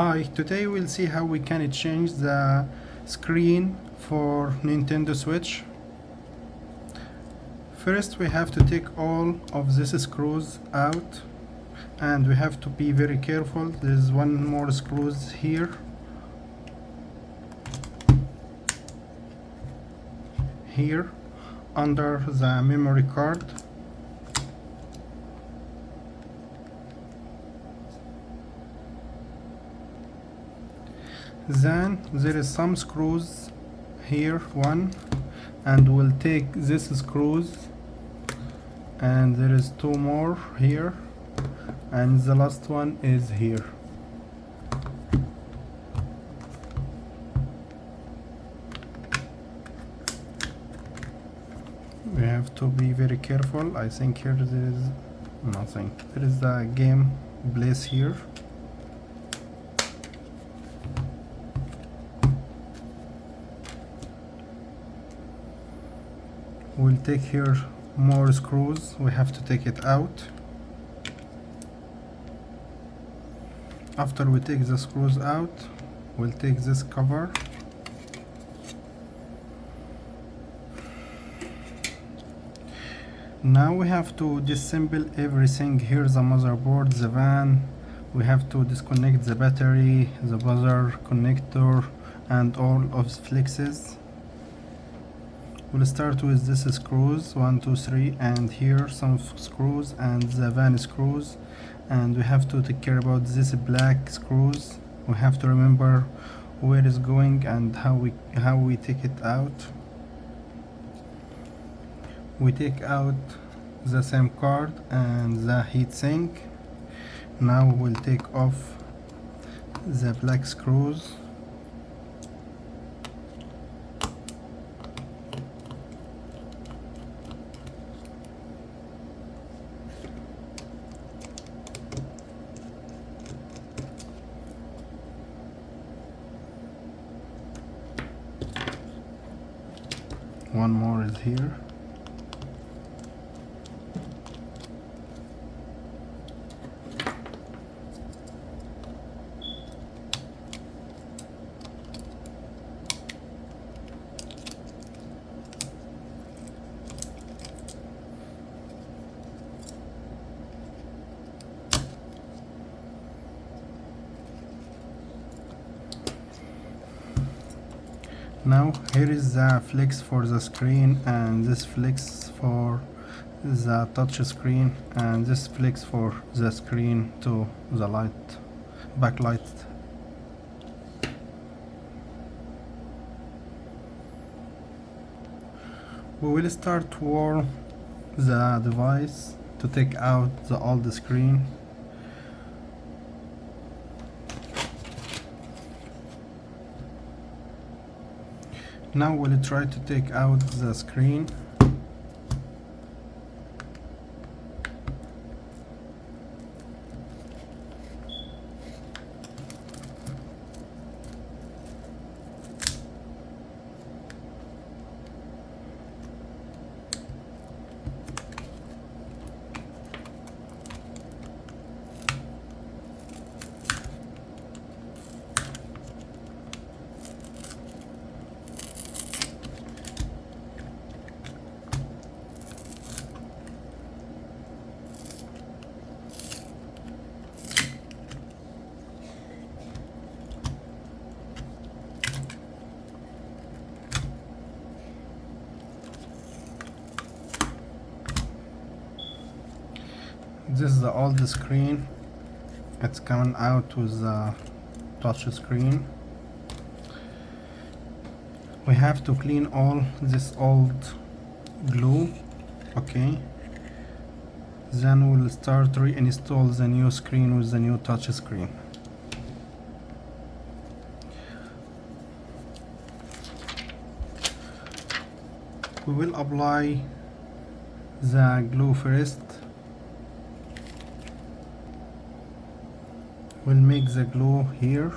Hi, today we'll see how we can change the screen for Nintendo Switch. First we have to take all of these screws out and we have to be very careful. There's one more screws here. Here under the memory card. Then there is some screws here, one, and we'll take this screws, and there is two more here, and the last one is here. We have to be very careful. I think here there is nothing. There is the game place here. We'll take here more screws. We have to take it out. After we take the screws out, we'll take this cover. Now we have to disassemble everything. Here's the motherboard, the van. We have to disconnect the battery, the buzzer connector, and all of the flexes. We'll start with this screws, 1, 2, 3, and here some screws and the van screws, and we have to take care about this black screws. We have to remember where it's going and how we take it out. We take out the SIM card and the heatsink. Now we'll take off the black screws. One more is here. Now here is the flex for the screen, and this flex for the touch screen, and this flex for the screen to the light, backlight. We will start to warm the device to take out the old screen. Now we'll try to take out the screen. This is the old screen. It's coming out with the touch screen. We have to clean all this old glue. Okay. Then we'll start reinstall the new screen with the new touch screen. We will apply the glue first. We'll make the glue here.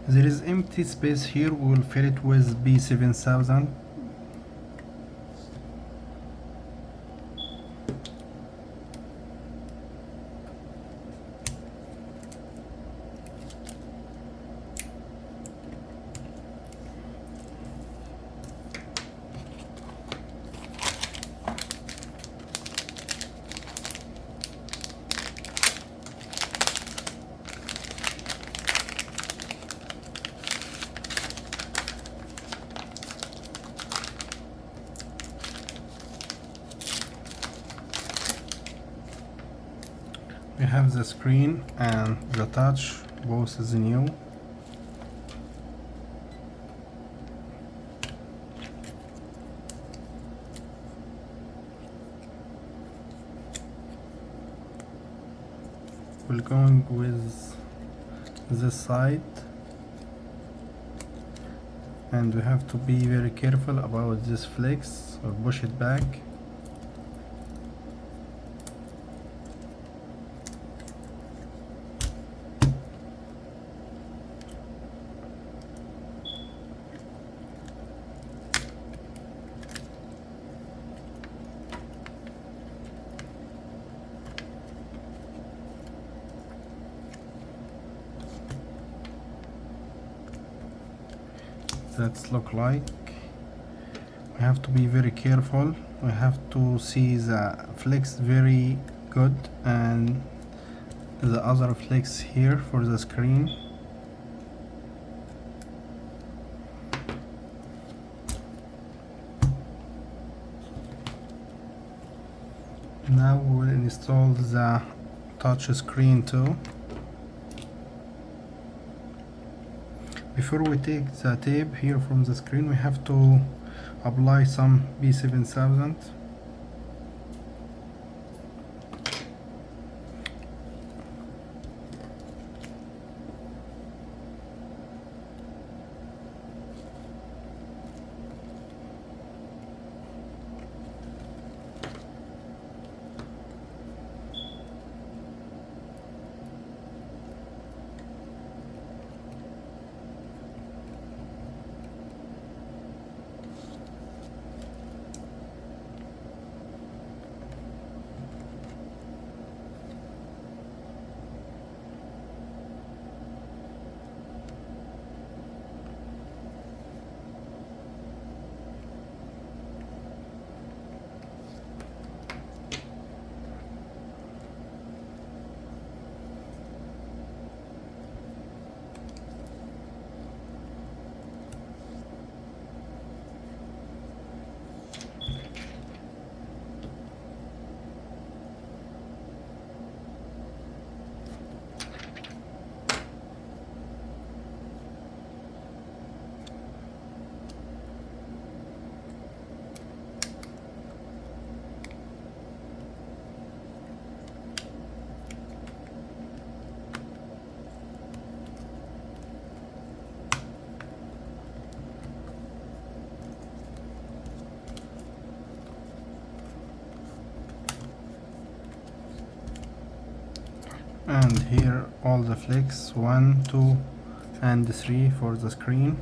There is empty space here, we will fill it with B7000. We have the screen and the touch, both is new. We're going with this side, and we have to be very careful about this flex or push it back. That's look like. We have to be very careful. We have to see the flex very good and the other flex here for the screen. Now we will install the touch screen too. Before we take the tape here from the screen, we have to apply some B7000. And here all the flex 1, 2 and 3 for the screen.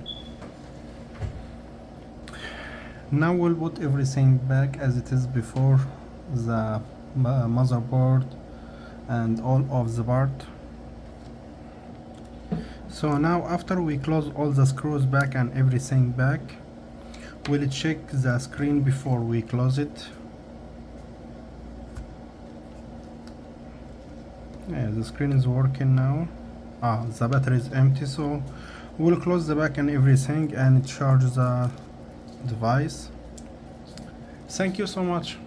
Now we'll put everything back as it is before, the motherboard and all of the part. So now after we close all the screws back and everything back, we'll check the screen before we close it. Yeah, the screen is working now. The battery is empty, so we'll close the back and everything and charge the device. Thank you so much.